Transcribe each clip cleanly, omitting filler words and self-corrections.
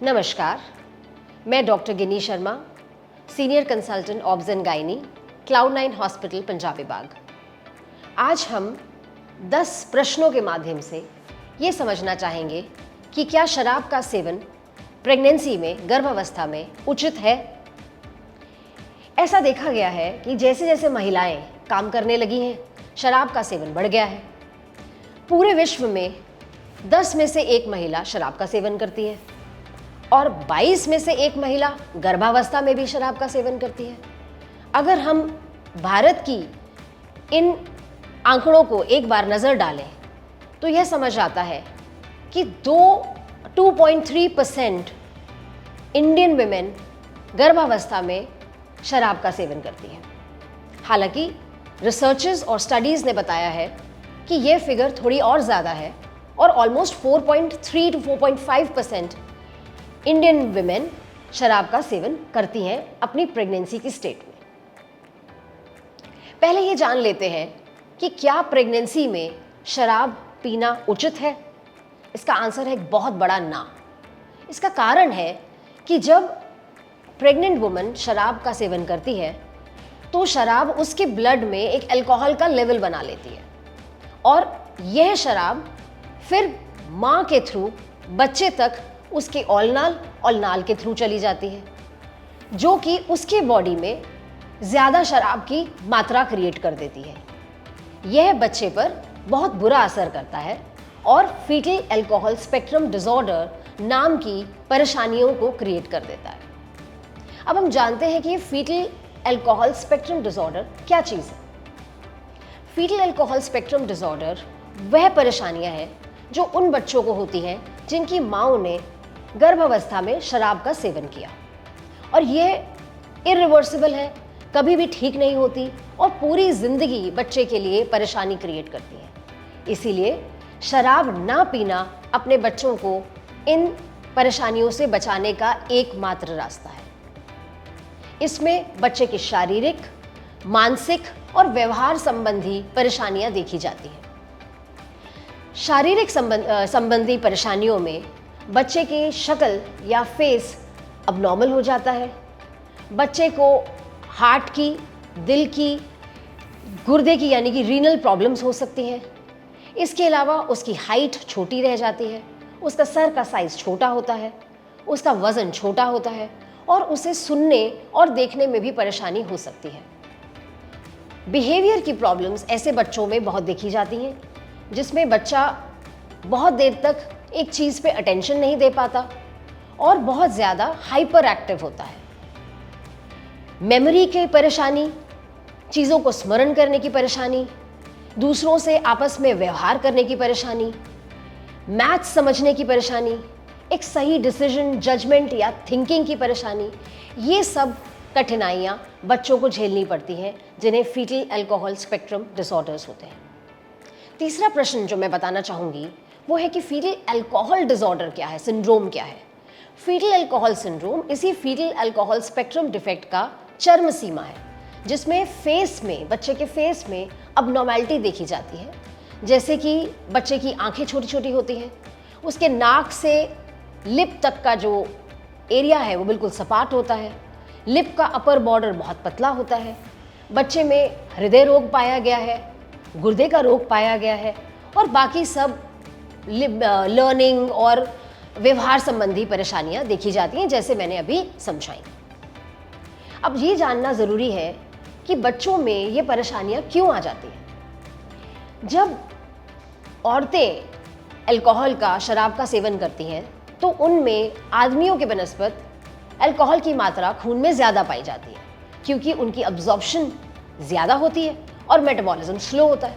नमस्कार, मैं doctor Gini Sharma, senior consultant obs and gynae, Cloud nine hospital Punjabi Bagh. आज हम 10 प्रश्नों के माध्यम से ये समझना चाहेंगे कि क्या शराब का सेवन प्रेगनेंसी में, गर्भावस्था में उचित है। ऐसा देखा गया है कि जैसे जैसे महिलाएं काम करने लगी हैं, शराब का सेवन बढ़ गया है। पूरे विश्व में 10 में से 1 महिला शराब का सेवन करती है और 22 में से 1 महिला गर्भावस्था में भी शराब का सेवन करती है। अगर हम भारत की इन आंकड़ों को एक बार नज़र डालें तो यह समझ आता है कि 2.3% इंडियन विमेन गर्भावस्था में शराब का सेवन करती है। हालांकि रिसर्चर्स और स्टडीज़ ने बताया है कि यह फिगर थोड़ी और ज़्यादा है और ऑलमोस्ट 4.3 to 4.5% इंडियन विमेन शराब का सेवन करती हैं अपनी प्रेगनेंसी की स्टेट में। पहले ये जान लेते हैं कि क्या प्रेगनेंसी में शराब पीना उचित है। इसका आंसर है एक बहुत बड़ा ना। इसका कारण है कि जब प्रेग्नेंट वुमन शराब का सेवन करती है तो शराब उसके ब्लड में एक अल्कोहल का लेवल बना लेती है और यह शराब फिर माँ के थ्रू बच्चे तक उसके ऑलनाल के थ्रू चली जाती है, जो कि उसके बॉडी में ज़्यादा शराब की मात्रा क्रिएट कर देती है। यह बच्चे पर बहुत बुरा असर करता है और फीटल अल्कोहल स्पेक्ट्रम डिसऑर्डर नाम की परेशानियों को क्रिएट कर देता है। अब हम जानते हैं कि ये फीटल अल्कोहल स्पेक्ट्रम डिसऑर्डर क्या चीज़ है। फीटल अल्कोहल स्पेक्ट्रम डिसऑर्डर वह परेशानियां हैं जो उन बच्चों को होती हैं जिनकी माँओं ने गर्भावस्था में शराब का सेवन किया और ये इरिवर्सिबल है, कभी भी ठीक नहीं होती और पूरी ज़िंदगी बच्चे के लिए परेशानी क्रिएट करती है। इसीलिए शराब ना पीना अपने बच्चों को इन परेशानियों से बचाने का एकमात्र रास्ता है। इसमें बच्चे की शारीरिक, मानसिक और व्यवहार संबंधी परेशानियां देखी जाती हैं। शारीरिक संबंधी परेशानियों में बच्चे की शक्ल या फेस अबनॉर्मल हो जाता है, बच्चे को हार्ट की, दिल की, गुर्दे की यानी कि रीनल प्रॉब्लम्स हो सकती हैं। इसके अलावा उसकी हाइट छोटी रह जाती है, उसका सर का साइज़ छोटा होता है, उसका वज़न छोटा होता है और उसे सुनने और देखने में भी परेशानी हो सकती है। बिहेवियर की प्रॉब्लम्स ऐसे बच्चों में बहुत देखी जाती हैं, जिसमें बच्चा बहुत देर तक एक चीज़ पे अटेंशन नहीं दे पाता और बहुत ज़्यादा हाइपर एक्टिव होता है। मेमोरी की परेशानी, चीज़ों को स्मरण करने की परेशानी, दूसरों से आपस में व्यवहार करने की परेशानी, मैथ्स समझने की परेशानी, एक सही डिसीजन, जजमेंट या थिंकिंग की परेशानी, ये सब कठिनाइयाँ बच्चों को झेलनी पड़ती हैं जिन्हें फीटल अल्कोहल स्पेक्ट्रम डिसऑर्डर्स होते हैं। तीसरा प्रश्न जो मैं बताना चाहूँगी वो है कि फीटल अल्कोहल डिसऑर्डर क्या है, सिंड्रोम क्या है। फीटल अल्कोहल सिंड्रोम इसी फीटल अल्कोहल स्पेक्ट्रम डिफेक्ट का चरम सीमा है, जिसमें फेस में, बच्चे के फेस में अबनॉर्मैलिटी देखी जाती है। जैसे कि बच्चे की आंखें छोटी छोटी होती हैं, उसके नाक से लिप तक का जो एरिया है वो बिल्कुल सपाट होता है, लिप का अपर बॉर्डर बहुत पतला होता है, बच्चे में हृदय रोग पाया गया है, गुर्दे का रोग पाया गया है और बाकी सब लर्निंग और व्यवहार संबंधी परेशानियां देखी जाती हैं, जैसे मैंने अभी समझाई। अब ये जानना ज़रूरी है कि बच्चों में ये परेशानियां क्यों आ जाती हैं। जब औरतें अल्कोहल का, शराब का सेवन करती हैं तो उनमें आदमियों के बनस्पत अल्कोहल की मात्रा खून में ज़्यादा पाई जाती है, क्योंकि उनकी अब्जॉर्प्शन ज़्यादा होती है और मेटाबॉलिज्म स्लो होता है।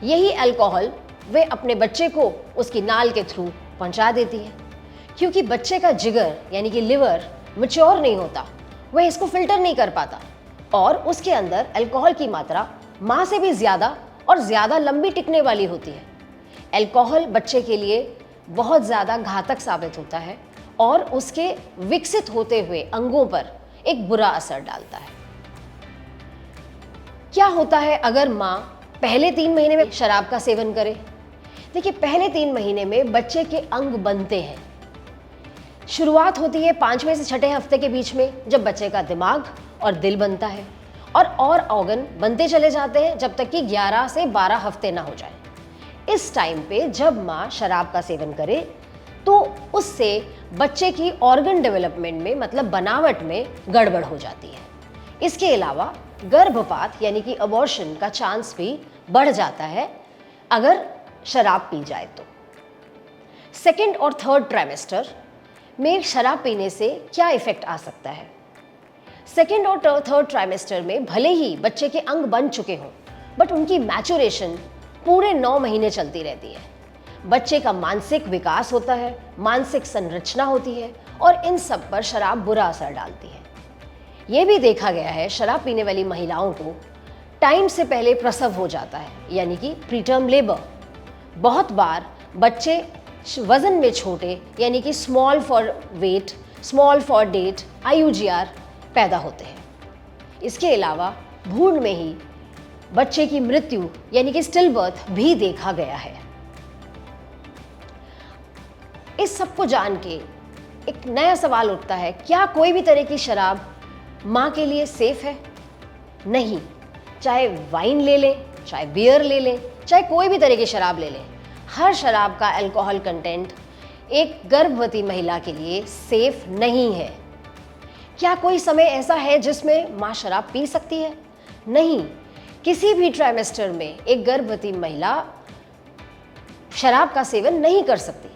यही अल्कोहल वे अपने बच्चे को उसकी नाल के थ्रू पहुंचा देती है। क्योंकि बच्चे का जिगर यानी कि लिवर मैच्योर नहीं होता, वह इसको फिल्टर नहीं कर पाता और उसके अंदर अल्कोहल की मात्रा माँ से भी ज़्यादा और ज़्यादा लंबी टिकने वाली होती है। अल्कोहल बच्चे के लिए बहुत ज़्यादा घातक साबित होता है और उसके विकसित होते हुए अंगों पर एक बुरा असर डालता है। क्या होता है अगर माँ पहले 3 महीने में शराब का सेवन करे? देखिए, पहले 3 महीने में बच्चे के अंग बनते हैं, शुरुआत होती है 5वें से 6ठे हफ्ते के बीच में, जब बच्चे का दिमाग और दिल बनता है, और ऑर्गन बनते चले जाते हैं जब तक कि 11 से 12 हफ्ते ना हो जाए। इस टाइम पे जब माँ शराब का सेवन करे तो उससे बच्चे की ऑर्गन डेवलपमेंट में, मतलब बनावट में गड़बड़ हो जाती है। इसके अलावा गर्भपात यानी कि अबॉर्शन का चांस भी बढ़ जाता है अगर शराब पी जाए तो। सेकेंड और थर्ड ट्राइमेस्टर में शराब पीने से क्या इफेक्ट आ सकता है? सेकेंड और थर्ड ट्राइमेस्टर में भले ही बच्चे के अंग बन चुके हों, बट उनकी मैचुरेशन पूरे 9 महीने चलती रहती है। बच्चे का मानसिक विकास होता है, मानसिक संरचना होती है, और इन सब पर शराब बुरा असर डालती है। ये भी देखा गया है शराब पीने वाली महिलाओं को टाइम से पहले प्रसव हो जाता है, यानी कि प्रीटर्म लेबर। बहुत बार बच्चे वजन में छोटे, यानी कि small for weight, small for date, IUGR पैदा होते हैं। इसके अलावा भ्रूण में ही बच्चे की मृत्यु यानी कि स्टिल बर्थ भी देखा गया है। इस सब को जान के एक नया सवाल उठता है, क्या कोई भी तरह की शराब माँ के लिए सेफ है? नहीं। चाहे वाइन ले लें, चाहे बियर ले लें, चाहे कोई भी तरह की शराब ले लें, हर शराब का अल्कोहल कंटेंट एक गर्भवती महिला के लिए सेफ नहीं है। क्या कोई समय ऐसा है जिसमें माँ शराब पी सकती है? नहीं। किसी भी ट्राइमेस्टर में एक गर्भवती महिला शराब का सेवन नहीं कर सकती।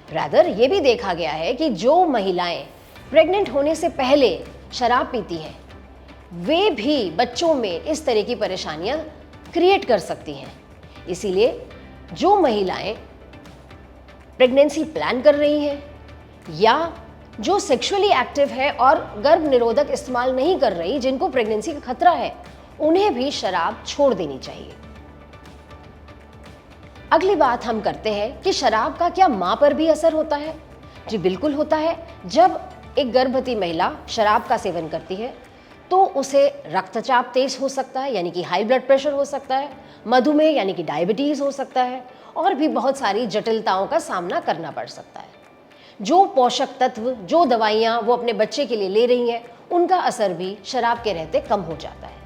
रादर ये भी देखा गया है कि जो महिलाएं प्रेग्नेंट होने से पहले शराब पीती हैं, वे भी बच्चों में इस तरह की परेशानियां क्रिएट कर सकती हैं। इसीलिए जो महिलाएं प्रेगनेंसी प्लान कर रही हैं या जो सेक्सुअली एक्टिव है और गर्भ निरोधक इस्तेमाल नहीं कर रही, जिनको प्रेगनेंसी का खतरा है, उन्हें भी शराब छोड़ देनी चाहिए। अगली बात हम करते हैं कि शराब का क्या मां पर भी असर होता है? जी बिल्कुल होता है। जब एक गर्भवती महिला शराब का सेवन करती है तो उसे रक्तचाप तेज हो सकता है, यानी कि हाई ब्लड प्रेशर हो सकता है, मधुमेह यानी कि डायबिटीज हो सकता है, और भी बहुत सारी जटिलताओं का सामना करना पड़ सकता है। जो पोषक तत्व, जो दवाइयाँ वो अपने बच्चे के लिए ले रही हैं, उनका असर भी शराब के रहते कम हो जाता है।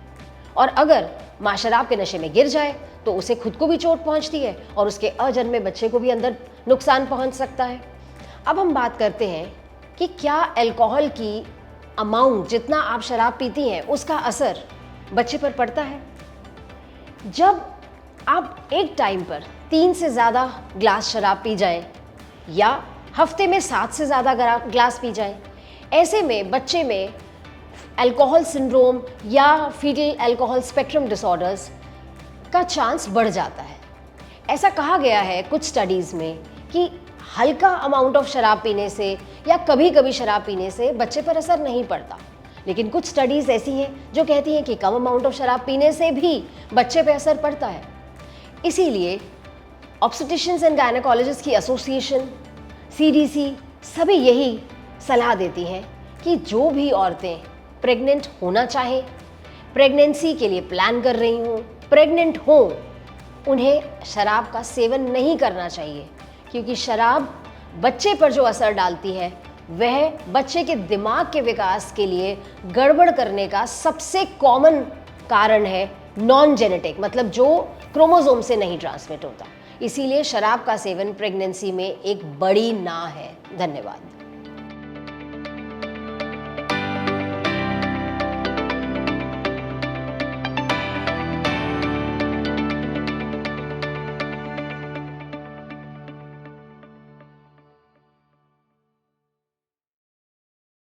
और अगर माँ शराब के नशे में गिर जाए तो उसे खुद को भी चोट पहुँचती है और उसके अजन्मे बच्चे को भी अंदर नुकसान पहुँच सकता है। अब हम बात करते हैं कि क्या अल्कोहल की अमाउंट, जितना आप शराब पीती हैं, उसका असर बच्चे पर पड़ता है? जब आप एक टाइम पर 3 से ज़्यादा ग्लास शराब पी जाएं या हफ्ते में 7 से ज़्यादा ग्लास पी जाएं, ऐसे में बच्चे में अल्कोहल सिंड्रोम या फीटल अल्कोहल स्पेक्ट्रम डिसऑर्डर्स का चांस बढ़ जाता है। ऐसा कहा गया है कुछ स्टडीज़ में कि हल्का अमाउंट ऑफ शराब पीने से या कभी कभी शराब पीने से बच्चे पर असर नहीं पड़ता, लेकिन कुछ स्टडीज़ ऐसी हैं जो कहती हैं कि कम अमाउंट ऑफ शराब पीने से भी बच्चे पर असर पड़ता है। इसीलिए ऑब्स्टेट्रिशियंस एंड गायनेकोलॉजिस्ट की एसोसिएशन, CDC सभी यही सलाह देती हैं कि जो भी औरतें प्रेग्नेंट होना चाहें, प्रेगनेंसी के लिए प्लान कर रही हों, प्रेग्नेंट हों, उन्हें शराब का सेवन नहीं करना चाहिए, क्योंकि शराब बच्चे पर जो असर डालती है वह बच्चे के दिमाग के विकास के लिए गड़बड़ करने का सबसे कॉमन कारण है नॉन जेनेटिक, मतलब जो क्रोमोसोम से नहीं ट्रांसमिट होता। इसीलिए शराब का सेवन प्रेगनेंसी में एक बड़ी ना है। धन्यवाद।